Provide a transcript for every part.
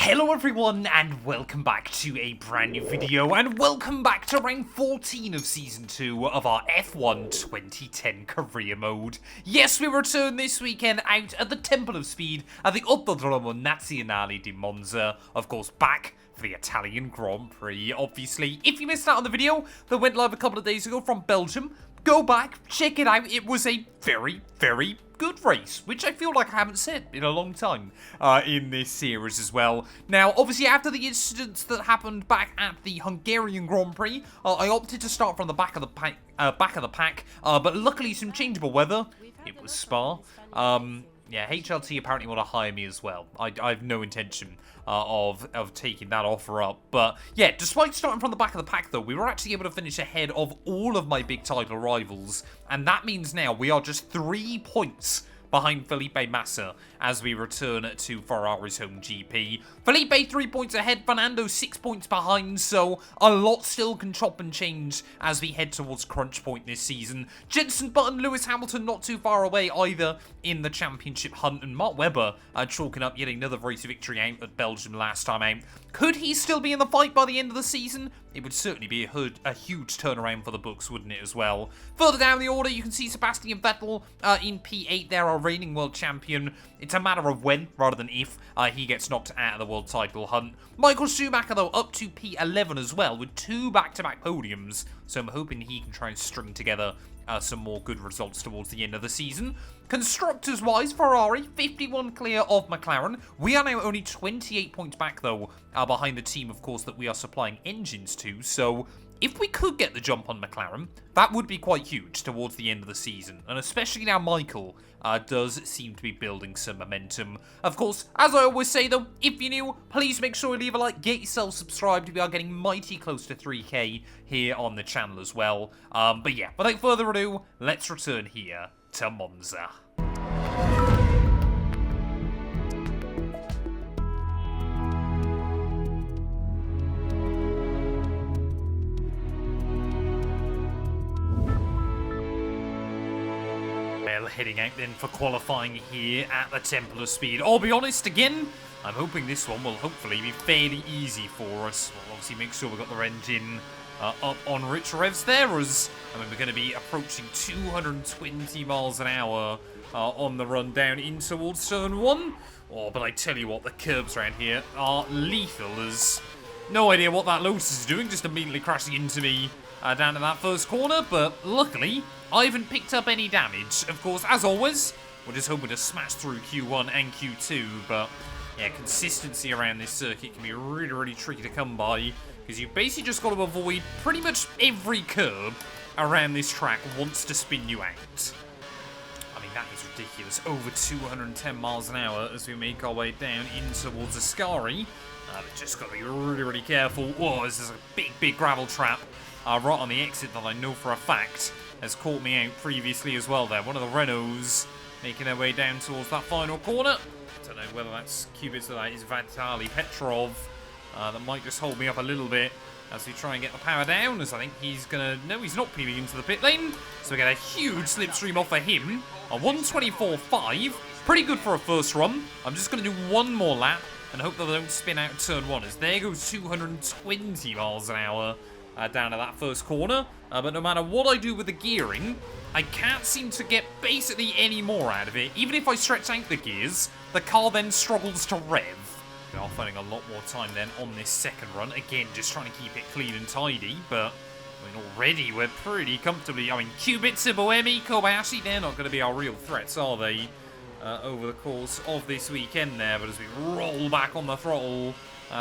Hello everyone and welcome back to a brand new video and welcome back to round 14 of season 2 of our F1 2010 career mode. Yes, we return this weekend out at the Temple of Speed at the Autodromo Nazionale di Monza, of course back for the Italian Grand Prix. Obviously, if you missed out on the video that went live a couple of days ago from Belgium, go back, check it out. It was a very good race, which I feel like I haven't said in a long time in this series as well. Now, obviously, after the incidents that happened back at the Hungarian Grand Prix, I opted to start from the back of the pack, but luckily some changeable weather. It was Spa. Yeah, HLT apparently want to hire me as well. I have no intention of taking that offer up. But yeah, despite starting from the back of the pack though, we were actually able to finish ahead of all of my big title rivals. And that means now we are just 3 points behind Felipe Massa as we return to Ferrari's home GP. Felipe 3 points ahead, Fernando 6 points behind, so a lot still can chop and change as we head towards crunch point this season. Jenson Button, Lewis Hamilton not too far away either in the championship hunt, and Mark Webber chalking up yet another race victory out at Belgium last time out. Could he still be in the fight by the end of the season? It would certainly be a huge turnaround for the books, wouldn't it, as well? Further down the order, you can see Sebastian Vettel in P8 there, our reigning world champion. It's a matter of when, rather than if, he gets knocked out of the world title hunt. Michael Schumacher, though, up to P11 as well, with 2 back-to-back podiums. So I'm hoping he can try and string together some more good results towards the end of the season. Constructors-wise, Ferrari, 51 clear of McLaren. We are now only 28 points back, though, behind the team, of course, that we are supplying engines to. So if we could get the jump on McLaren, that would be quite huge towards the end of the season. And especially now Michael does seem to be building some momentum. Of course, as I always say though, if you're new, please make sure you leave a like, get yourself subscribed. We are getting mighty close to 3K here on the channel as well. But yeah, without further ado, let's return here to Monza. Heading out then for qualifying here at the Temple of Speed. I'll be honest again, I'm hoping this one will hopefully be fairly easy for us. We'll obviously make sure we've got the engine up on rich revs there, as I mean, we're going to be approaching 220 miles an hour on the run down in towards turn 1. Oh, but I tell you what, the curbs around here are lethal. There's no idea what that Lotus is doing, just immediately crashing into me down in that first corner, but luckily I haven't picked up any damage. Of course, as always, we're just hoping to smash through Q1 and Q2, but yeah, consistency around this circuit can be really tricky to come by, because you basically just got to avoid pretty much every curb around this track wants to spin you out. I mean, that is ridiculous. Over 210 miles an hour as we make our way down in towards Ascari. But just got to be really careful. Whoa, this is a big gravel trap right on the exit that I know for a fact has caught me out previously as well there. One of the Renaults making their way down towards that final corner. I don't know whether that's Cubits or that is Vitaly Petrov. That might just hold me up a little bit as we try and get the power down, as I think he's going to... No, he's not peeling into the pit lane. So we get a huge slipstream off of him. A 124.5. Pretty good for a first run. I'm just going to do one more lap and hope that they don't spin out turn 1, as there goes 220 miles an hour down to that first corner. But no matter what I do with the gearing, I can't seem to get basically any more out of it. Even if I stretch out the gears, the car then struggles to rev. We are finding a lot more time then on this second run. Again, just trying to keep it clean and tidy, but I mean, already we're pretty comfortably... I mean, Cubits, Boemi, Kobayashi, they're not going to be our real threats, are they? Over the course of this weekend there, but as we roll back on the throttle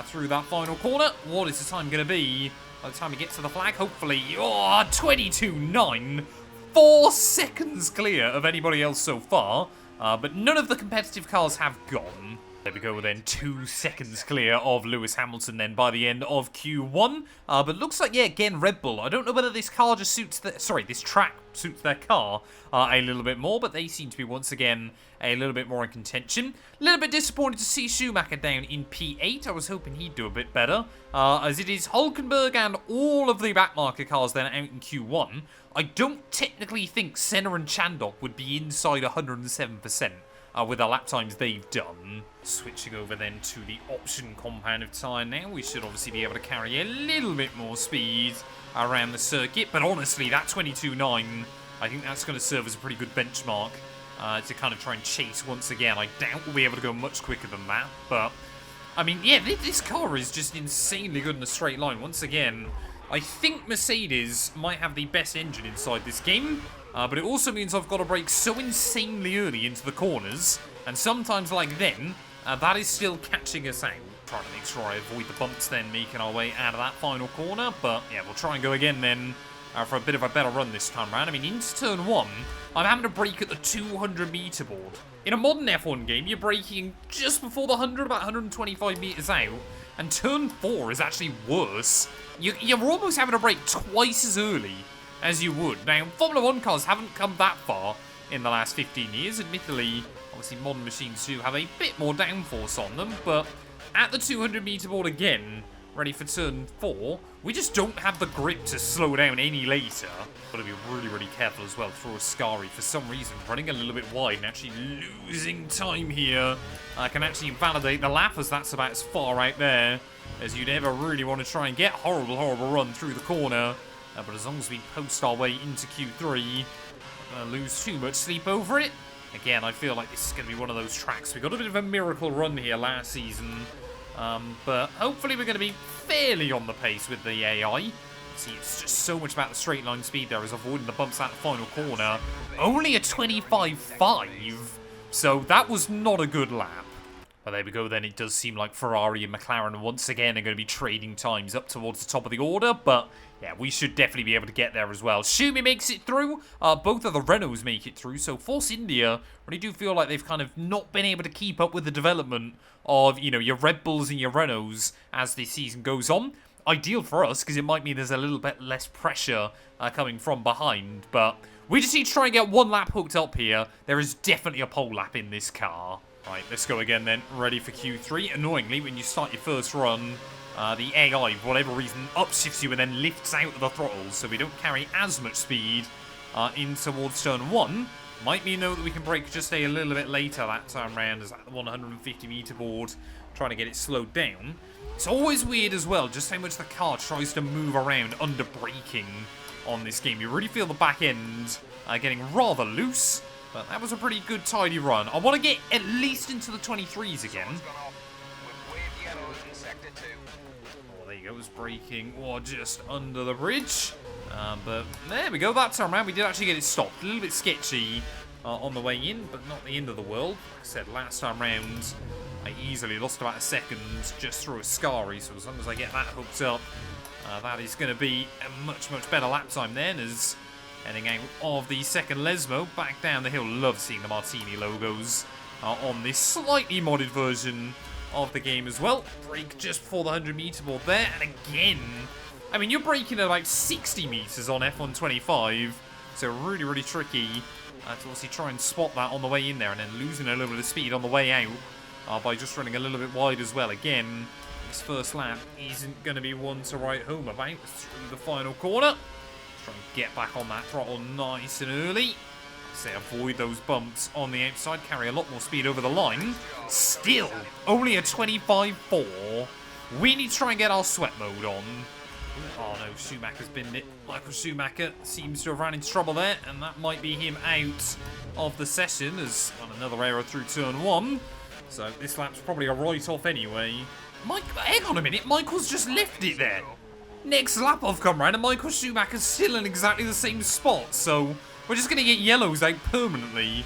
through that final corner, what is the time going to be? By the time we get to the flag, hopefully, 22.9, 4 seconds clear of anybody else so far, but none of the competitive cars have gone. There we go, then 2 seconds clear of Lewis Hamilton then by the end of Q1. But looks like, yeah, again, Red Bull. I don't know whether this car just suits this track suits their car a little bit more, but they seem to be once again a little bit more in contention. A little bit disappointed to see Schumacher down in P8. I was hoping he'd do a bit better, as it is Hulkenberg and all of the backmarker cars then out in Q1. I don't technically think Senna and Chandok would be inside 107%. with the lap times they've done. Switching over then to the option compound of tyre now. We should obviously be able to carry a little bit more speed around the circuit. But honestly, that 22.9, I think that's going to serve as a pretty good benchmark to kind of try and chase once again. I doubt we'll be able to go much quicker than that. But, I mean, yeah, this car is just insanely good in a straight line. Once again, I think Mercedes might have the best engine inside this game. But it also means I've got to brake so insanely early into the corners. And sometimes, like then, that is still catching us out. Trying to make sure I avoid the bumps then, making our way out of that final corner. But, yeah, we'll try and go again then for a bit of a better run this time around. I mean, into turn 1, I'm having to brake at the 200-meter board. In a modern F1 game, you're braking just before the 100, about 125 meters out. And turn 4 is actually worse. You're almost having to brake twice as early as you would. Now, Formula 1 cars haven't come that far in the last 15 years. Admittedly, obviously modern machines do have a bit more downforce on them, but at the 200-meter board again, ready for turn 4, we just don't have the grip to slow down any later. Got to be really, really careful as well through Ascari. For some reason, running a little bit wide and actually losing time here can actually invalidate the lap, as that's about as far out there as you'd ever really want to try and get. Horrible, horrible run through the corner. But as long as we post our way into Q3, not going to lose too much sleep over it. Again, I feel like this is going to be one of those tracks. We got a bit of a miracle run here last season. But hopefully we're going to be fairly on the pace with the AI. See, it's just so much about the straight line speed there as avoiding the bumps at the final corner. Only a 25.5, so that was not a good lap. But there we go then. It does seem like Ferrari and McLaren once again are going to be trading times up towards the top of the order. But yeah, we should definitely be able to get there as well. Schumi makes it through. Both of the Renaults make it through. So Force India really do feel like they've kind of not been able to keep up with the development of, you know, your Red Bulls and your Renaults as the season goes on. Ideal for us because it might mean there's a little bit less pressure coming from behind. But we just need to try and get one lap hooked up here. There is definitely a pole lap in this car. Right, let's go again then. Ready for Q3. Annoyingly, when you start your first run, the AI, for whatever reason, upshifts you and then lifts out of the throttle, so we don't carry as much speed in towards turn 1. Might mean, though, that we can brake just a little bit later that time round, as at the 150-meter board, trying to get it slowed down. It's always weird as well, just how much the car tries to move around under braking on this game. You really feel the back end getting rather loose. But that was a pretty good, tidy run. I want to get at least into the 23s again. Oh, there you go. It was braking. Oh, just under the bridge. But there we go. That time around, we did actually get it stopped. A little bit sketchy on the way in, but not the end of the world. Like I said, last time round, I easily lost about a second just through Ascari. So as long as I get that hooked up, that is going to be a much, much better lap time then, as heading out of the second Lesmo, back down the hill. Love seeing the Martini logos on this slightly modded version of the game as well. Brake just before the 100-meter board there, and again, I mean, you're braking at about 60 meters on F125, so really, really tricky to obviously try and spot that on the way in there, and then losing a little bit of speed on the way out by just running a little bit wide as well. Again, this first lap isn't going to be one to write home about through the final corner. Try and get back on that throttle nice and early. Say avoid those bumps on the outside. Carry a lot more speed over the line. Still, only a 25.4. We need to try and get our sweat mode on. Oh no, Schumacher's been it. Michael Schumacher seems to have ran into trouble there, and that might be him out of the session as on another error through turn 1. So this lap's probably a write-off anyway. Hang on a minute, Michael's just left it there. Next lap I've come round and Michael Schumacher's still in exactly the same spot, so we're just going to get yellows out permanently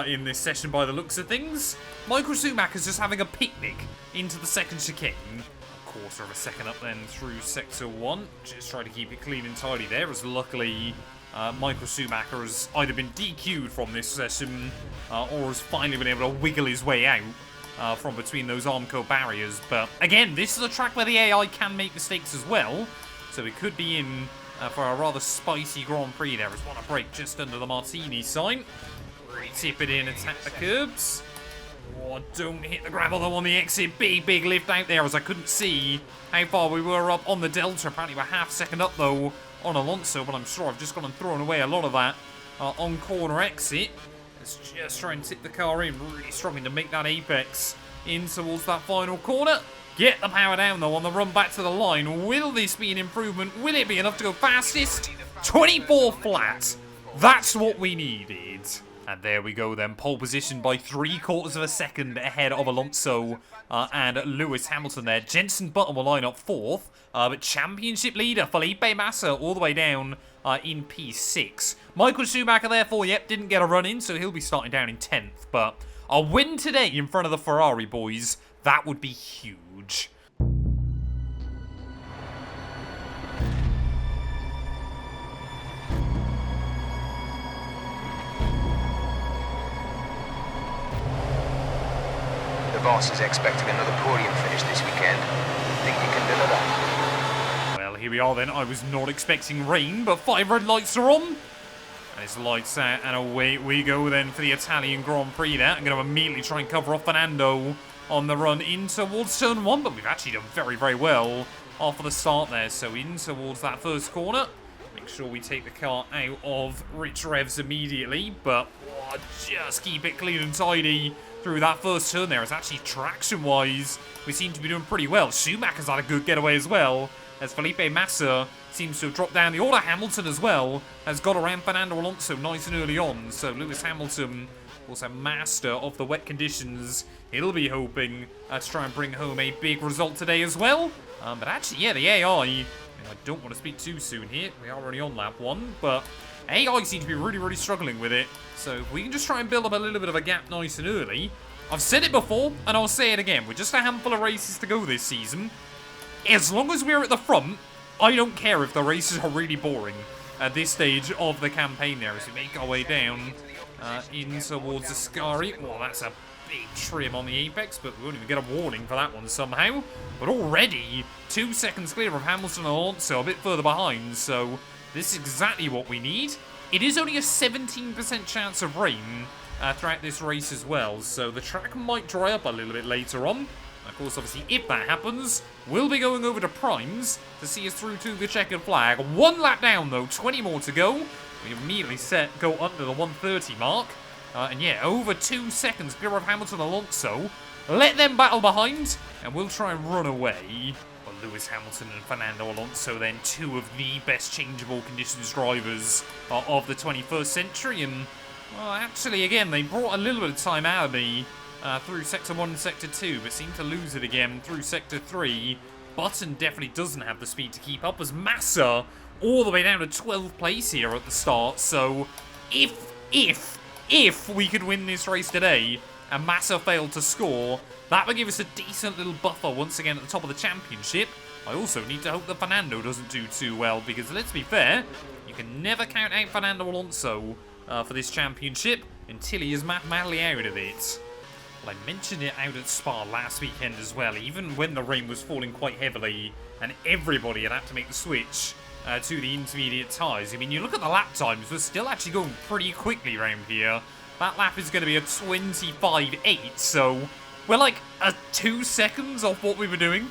in this session by the looks of things. Michael Schumacher's just having a picnic into the second chicane. A quarter of a second up then through sector 1. Just try to keep it clean and tidy there, as luckily Michael Schumacher has either been DQ'd from this session or has finally been able to wiggle his way out from between those Armco barriers. But again, this is a track where the AI can make mistakes as well, so it could be in for a rather spicy Grand Prix there. As one a break just under the Martini sign. Really tip it in, attack the curbs. Oh, don't hit the gravel though on the exit. Big lift out there, as I couldn't see how far we were up on the Delta. Apparently we're half second up though on Alonso, but I'm sure I've just gone and thrown away a lot of that on corner exit. Let's just try and tip the car in. Really struggling to make that apex in towards that final corner. Get the power down, though, on the run back to the line. Will this be an improvement? Will it be enough to go fastest? 24 flat. That's what we needed. And there we go then, pole position by 3/4 of a second ahead of Alonso and Lewis Hamilton there. Jenson Button will line up 4th, but championship leader Felipe Massa all the way down in P6. Michael Schumacher therefore, yep, didn't get a run in, so he'll be starting down in 10th. But a win today in front of the Ferrari boys, that would be huge. The boss is expecting another podium finish this weekend. Think you can deliver? Well, here we are then. I was not expecting rain, but 5 red lights are on. And it's lights out, and away we go then for the Italian Grand Prix there. I'm going to immediately try and cover off Fernando on the run in towards turn 1, but we've actually done very, very well after the start there. So in towards that first corner. Make sure we take the car out of Rich Revs immediately, but just keep it clean and tidy through that first turn there. It's actually traction-wise, we seem to be doing pretty well. Schumacher's had a good getaway as well, as Felipe Massa seems to have dropped down the order. Hamilton as well has got around Fernando Alonso nice and early on. So Lewis Hamilton, also master of the wet conditions, he'll be hoping to try and bring home a big result today as well. But actually, yeah, the AI, I don't want to speak too soon here. We are already on lap 1, but AI seems to be really, really struggling with it. So if we can just try and build up a little bit of a gap nice and early. I've said it before, and I'll say it again. We're just a handful of races to go this season. As long as we're at the front, I don't care if the races are really boring at this stage of the campaign there. As we make our way down in towards Ascari. Well, that's a big trim on the apex, but we won't even get a warning for that one somehow. But already 2 seconds clear of Hamilton and Alonso, a bit further behind. So this is exactly what we need. It is only a 17% chance of rain throughout this race as well, so the track might dry up a little bit later on. Of course, obviously, if that happens, we'll be going over to Primes to see us through to the checkered flag. 1 lap down, though, 20 more to go. We immediately go under the 130 mark. And yeah, over 2 seconds clear of Hamilton and Alonso. Let them battle behind, and we'll try and run away. Lewis Hamilton and Fernando Alonso, then 2 of the best changeable conditions drivers of the 21st century. And, well, actually, again, they brought a little bit of time out of me through Sector 1 and Sector 2, but seem to lose it again through Sector 3. Button definitely doesn't have the speed to keep up, as Massa all the way down to 12th place here at the start. So, if we could win this race today, and Massa failed to score, that would give us a decent little buffer once again at the top of the championship. I also need to hope that Fernando doesn't do too well, because let's be fair, you can never count out Fernando Alonso for this championship until he is mathematically out of it. Well, I mentioned it out at Spa last weekend as well, even when the rain was falling quite heavily and everybody had to make the switch to the intermediate tyres. I mean, you look at the lap times, we're still actually going pretty quickly around here. That lap is going to be a 25.8, so we're like 2 seconds off what we were doing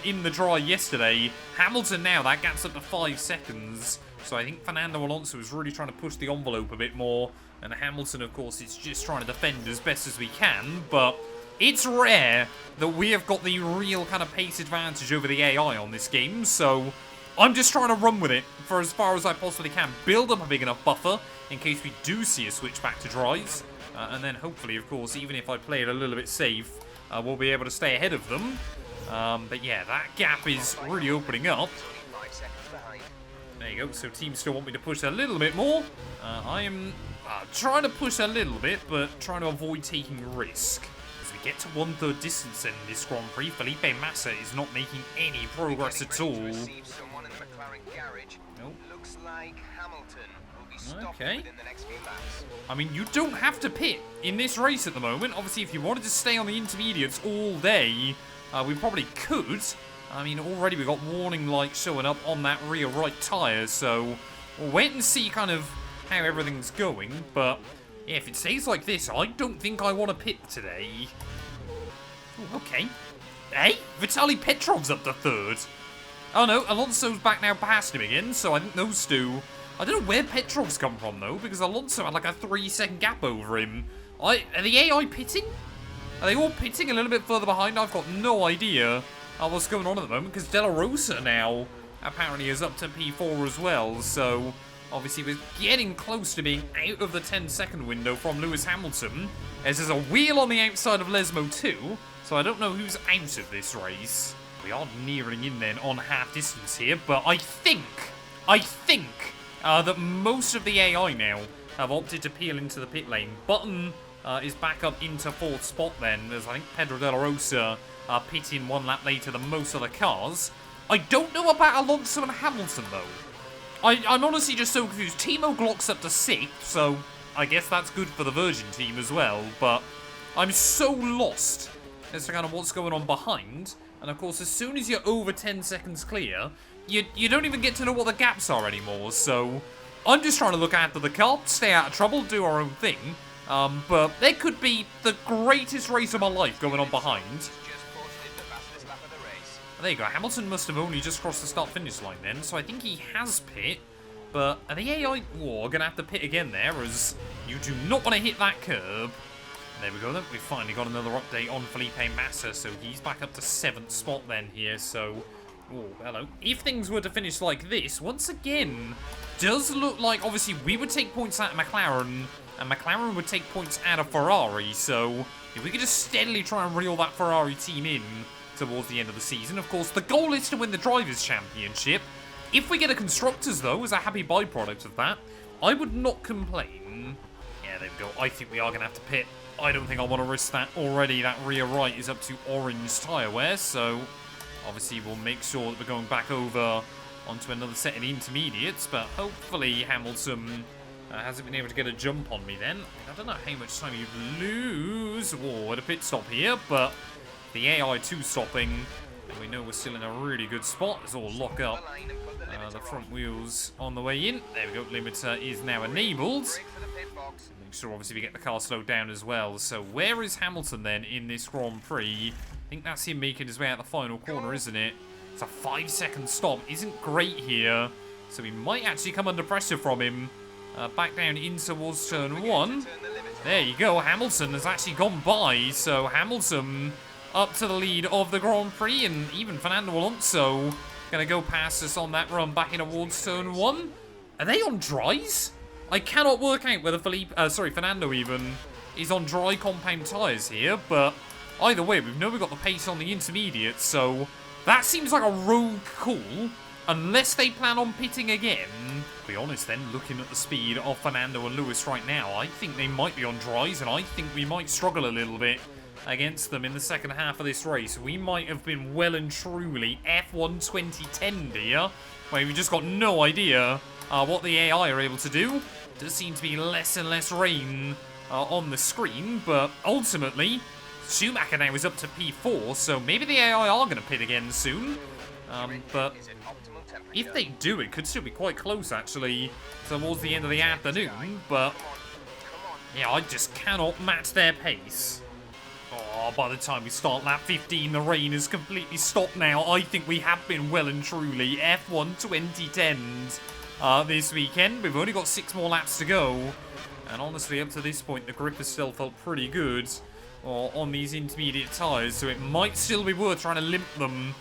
in the dry yesterday. Hamilton now, that gap's up to 5 seconds. So I think Fernando Alonso is really trying to push the envelope a bit more. And Hamilton, of course, is just trying to defend as best as we can. But it's rare that we have got the real kind of pace advantage over the AI on this game. So I'm just trying to run with it for as far as I possibly can. Build up a big enough buffer in case we do see a switch back to dries. And then hopefully, of course, even if I play it a little bit safe, we'll be able to stay ahead of them. But yeah, that gap is really opening up. There you go. So teams still want me to push a little bit more. I am trying to push a little bit, but trying to avoid taking risk. As we get to 1/3 distance in this Grand Prix, Felipe Massa is not making any progress at all. Nope. Looks like Hamilton will be stopped Okay. within the next few laps. I mean, you don't have to pit in this race at the moment. Obviously, if you wanted to stay on the intermediates all day, we probably could. I mean, already we've got warning lights showing up on that rear right tyre, so we'll wait and see kind of how everything's going. But yeah, if it stays like this, I don't think I want to pit today. Ooh, okay. Hey, Vitaly Petrov's up to 3rd. Oh no, Alonso's back now past him again, so I think those two I don't know where Petrov's come from, though, because Alonso had like a 3-second gap over him. Are the AI pitting? Are they all pitting a little bit further behind? I've got no idea what's going on at the moment, because De La Rosa now apparently is up to P4 as well, so obviously we're getting close to being out of the 10-second window from Lewis Hamilton, as there's a wheel on the outside of Lesmo too, so I don't know who's out of this race. We are nearing in then on half distance here, but I think that most of the AI now have opted to peel into the pit lane. Button is back up into 4th spot then, as I think Pedro De La Rosa pitting 1 lap later than most other cars. I don't know about Alonso and Hamilton though. I'm honestly just so confused. Timo Glock's up to 6th, so I guess that's good for the Virgin team as well, but I'm so lost as to kind of what's going on behind. And of course, as soon as you're over 10 seconds clear, you don't even get to know what the gaps are anymore, so I'm just trying to look after the car, stay out of trouble, do our own thing. But there could be the greatest race of my life going on behind. There you go, Hamilton must have only just crossed the start-finish line then, so I think he has pit. But are the AI War going to have to pit again there, as you do not want to hit that curb. There we go then, we finally got another update on Felipe Massa, so he's back up to 7th spot then here, so... Oh, hello. If things were to finish like this, once again, does look like, obviously, we would take points out of McLaren, and McLaren would take points out of Ferrari, so if we could just steadily try and reel that Ferrari team in towards the end of the season. Of course, the goal is to win the Drivers' Championship. If we get a Constructors, though, as a happy byproduct of that, I would not complain. Yeah, there we go. I think we are going to have to pit. I don't think I want to risk that already. That rear right is up to orange tyre wear, so obviously we'll make sure that we're going back over onto another set of the intermediates, but hopefully Hamilton hasn't been able to get a jump on me then. I don't know how much time you lose. Whoa, at a pit stop here, but the AI 2 stopping, and we know we're still in a really good spot. It's all lock up. The front wheels on the way in. There we go, limiter is now enabled. Make sure obviously we get the car slowed down as well. So where is Hamilton then in this Grand Prix? I think that's him making his way out the final corner, isn't it? It's a 5-second stop. Isn't great here. So we might actually come under pressure from him. Back down in towards turn 1. There you go. Hamilton has actually gone by. So Hamilton up to the lead of the Grand Prix. And even Fernando Alonso going to go past us on that run back in towards turn 1. Are they on dries? I cannot work out whether Fernando even is on dry compound tyres here. But either way, we've got the pace on the intermediate, so that seems like a rogue call, unless they plan on pitting again. To be honest then, looking at the speed of Fernando and Lewis right now, I think they might be on dries, and I think we might struggle a little bit against them in the second half of this race. We might have been well and truly F1 2010 here, where we just got no idea what the AI are able to do. Does seem to be less and less rain on the screen, but ultimately Schumacher now is up to P4, so maybe the AI are going to pit again soon. But if they do, it could still be quite close, actually, towards the end of the afternoon. But, yeah, I just cannot match their pace. Oh, by the time we start lap 15, the rain has completely stopped now. I think we have been well and truly F1 2010s this weekend. We've only got 6 more laps to go. And honestly, up to this point, the grip has still felt pretty good on these intermediate tyres, so it might still be worth trying to limp them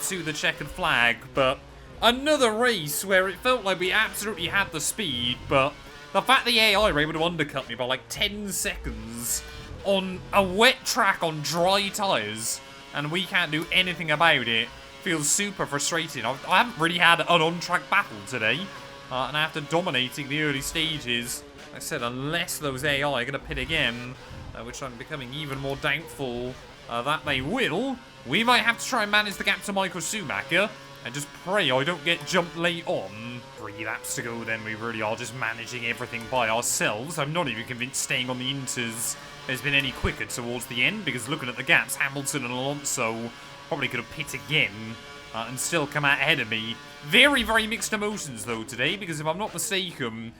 to the checkered flag. But another race where it felt like we absolutely had the speed, but the fact the AI were able to undercut me by like 10 seconds on a wet track on dry tyres, and we can't do anything about it, feels super frustrating. I haven't really had an on-track battle today, and after dominating the early stages, like I said, unless those AI are going to pit again, which I'm becoming even more doubtful that they will, we might have to try and manage the gap to Michael Schumacher and just pray I don't get jumped late on. 3 laps to go then, we really are just managing everything by ourselves. I'm not even convinced staying on the inters has been any quicker towards the end, because looking at the gaps, Hamilton and Alonso probably could have pit again and still come out ahead of me. Very, very mixed emotions though today, because if I'm not mistaken,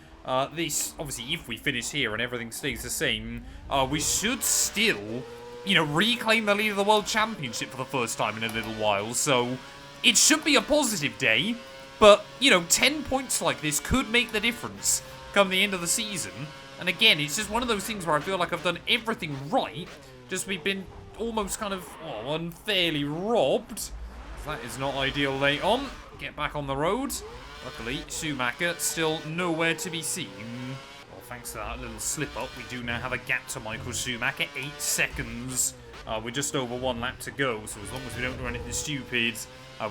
this, obviously, if we finish here and everything stays the same, we should still, reclaim the lead of the World Championship for the first time in a little while. So it should be a positive day. But, you know, 10 points like this could make the difference come the end of the season. And again, it's just one of those things where I feel like I've done everything right, just we've been almost kind of unfairly robbed. That is not ideal late on. Get back on the road. Luckily, Schumacher still nowhere to be seen. Well, thanks to that little slip-up, we do now have a gap to Michael Schumacher. 8 seconds. We're just over 1 lap to go, so as long as we don't do anything stupid,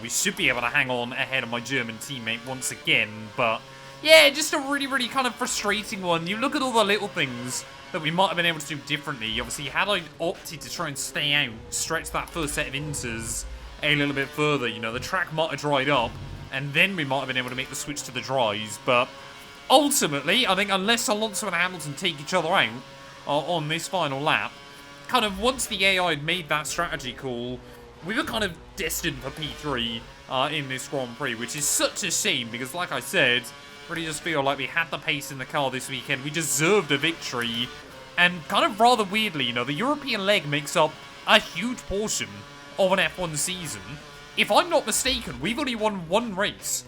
we should be able to hang on ahead of my German teammate once again. But, yeah, just a really, really kind of frustrating one. You look at all the little things that we might have been able to do differently. Obviously, had I opted to try and stay out, stretch that first set of inters a little bit further, you know, the track might have dried up, and then we might have been able to make the switch to the dries. But ultimately, I think unless Alonso and Hamilton take each other out on this final lap, kind of once the AI had made that strategy call, we were kind of destined for P3 in this Grand Prix, which is such a shame because, like I said, really just feel like we had the pace in the car this weekend. We deserved a victory, and kind of rather weirdly, you know, the European leg makes up a huge portion of an F1 season. If I'm not mistaken, we've only won 1 race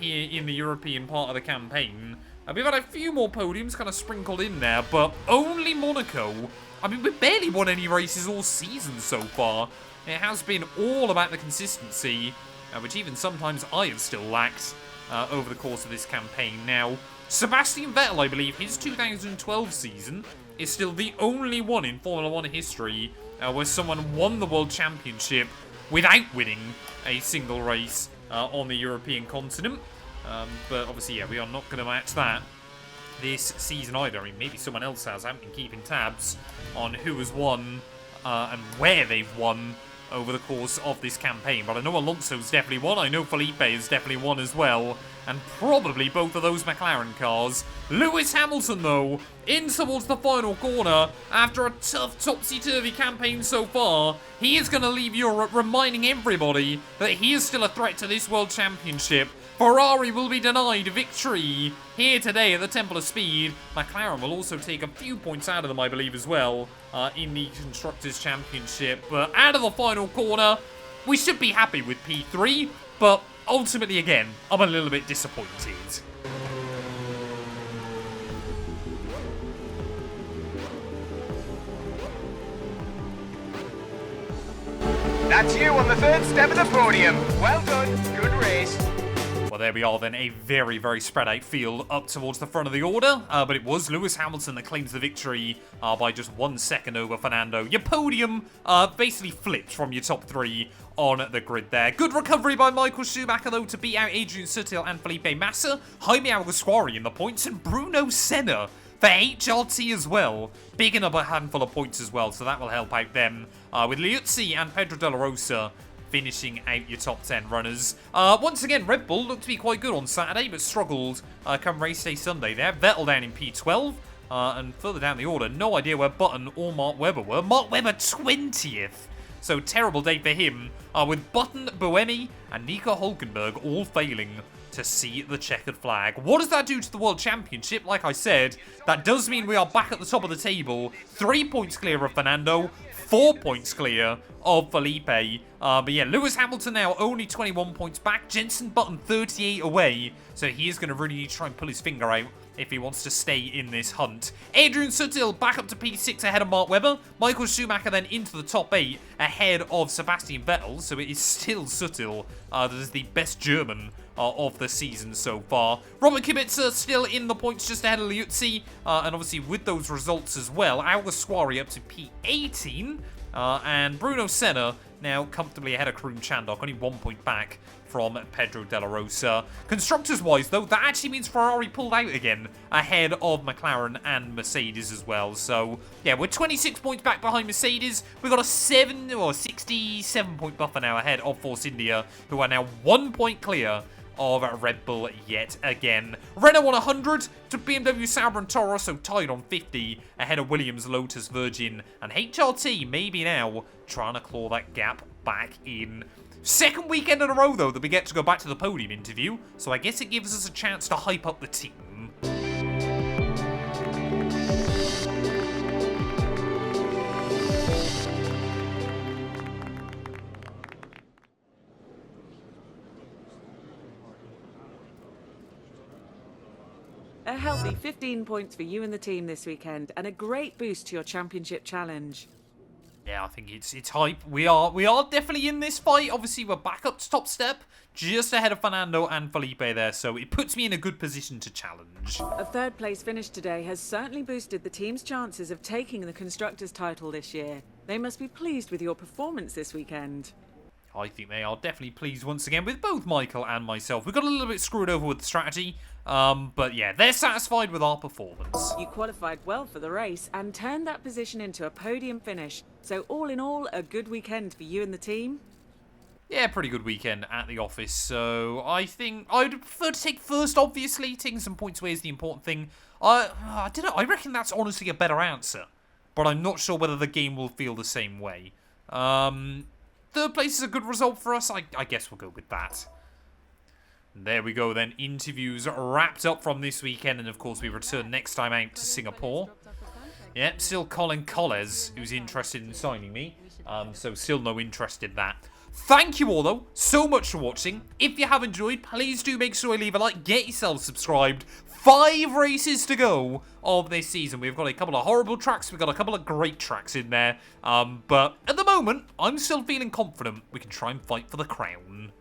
here in the European part of the campaign. We've had a few more podiums kind of sprinkled in there, but only Monaco. I mean, we've barely won any races all season so far. It has been all about the consistency, which even sometimes I have still lacked over the course of this campaign. Now, Sebastian Vettel, I believe, his 2012 season is still the only one in Formula 1 history where someone won the World Championship without winning a single race on the European continent. But obviously, yeah, we are not going to match that this season either. I mean, maybe someone else has. I haven't been keeping tabs on who has won and where they've won over the course of this campaign. But I know Alonso's definitely won. I know Felipe has definitely won as well. And probably both of those McLaren cars. Lewis Hamilton, though, in towards the final corner. After a tough topsy-turvy campaign so far, he is going to leave Europe reminding everybody that he is still a threat to this World Championship. Ferrari will be denied victory here today at the Temple of Speed. McLaren will also take a few points out of them, I believe, as well, in the Constructors' Championship. But out of the final corner, we should be happy with P3, but ultimately, again, I'm a little bit disappointed. That's you on the 3rd step of the podium. Well done. Good race. Well, there we are then, a very, very spread out field up towards the front of the order, but it was Lewis Hamilton that claims the victory by just 1 second over Fernando. Your podium basically flipped from your top 3 on the grid there. Good recovery by Michael Schumacher, though, to beat out Adrian Sutil and Felipe Massa, Jaime Alguersuari in the points, and Bruno Senna for HRT as well, picking up a handful of points as well, so that will help out them, with Liuzzi and Pedro de la Rosa finishing out your top 10 runners. Once again, Red Bull looked to be quite good on Saturday, but struggled come race day Sunday there. Vettel down in P12, and further down the order, no idea where Button or Mark Webber were. Mark Webber 20th, so terrible day for him, with Button, Buemi, and Nico Hulkenberg all failing to see the checkered flag. What does that do to the World Championship? Like I said, that does mean we are back at the top of the table, 3 points clear of Fernando, 4 points clear of Felipe. But yeah, Lewis Hamilton now only 21 points back. Jenson Button 38 away. So he is going to really need to try and pull his finger out if he wants to stay in this hunt. Adrian Sutil back up to P6 ahead of Mark Webber. Michael Schumacher then into the top 8 ahead of Sebastian Vettel. So it is still Sutil that is the best German of the season so far. Robert Kubica still in the points just ahead of Liuzzi, and obviously with those results as well, Alguersuari up to P18, and Bruno Senna now comfortably ahead of Karun Chandhok, only 1 point back from Pedro de la Rosa. Constructors-wise, though, that actually means Ferrari pulled out again ahead of McLaren and Mercedes as well. So, yeah, we're 26 points back behind Mercedes. We've got a 67-point buffer now ahead of Force India, who are now 1 point clear of Red Bull yet again. Renault on 100 to BMW Sauber and Toro Rosso tied on 50 ahead of Williams, Lotus, Virgin, and HRT maybe now trying to claw that gap back in. Second weekend in a row, though, that we get to go back to the podium interview, so I guess it gives us a chance to hype up the team. A healthy 15 points for you and the team this weekend, and a great boost to your championship challenge. Yeah, I think it's hype. We are definitely in this fight. Obviously, we're back up to top step, just ahead of Fernando and Felipe there, so it puts me in a good position to challenge. A third place finish today has certainly boosted the team's chances of taking the Constructors' title this year. They must be pleased with your performance this weekend. I think they are definitely pleased once again with both Michael and myself. We got a little bit screwed over with the strategy, but yeah, they're satisfied with our performance. You qualified well for the race and turned that position into a podium finish. So all in all, a good weekend for you and the team. Yeah, pretty good weekend at the office, so I think I would prefer to take first, obviously. Taking some points away is the important thing. I don't know, I reckon that's honestly a better answer, but I'm not sure whether the game will feel the same way. Third place is a good result for us. I guess we'll go with that. And there we go then. Interviews wrapped up from this weekend. And of course we return next time out to Singapore. Yep, still Colin Collez who's interested in signing me. So still no interest in that. Thank you all though so much for watching. If you have enjoyed, please do make sure you leave a like. Get yourself subscribed. 5 races to go of this season. We've got a couple of horrible tracks. We've got a couple of great tracks in there. But at the moment, I'm still feeling confident we can try and fight for the crown.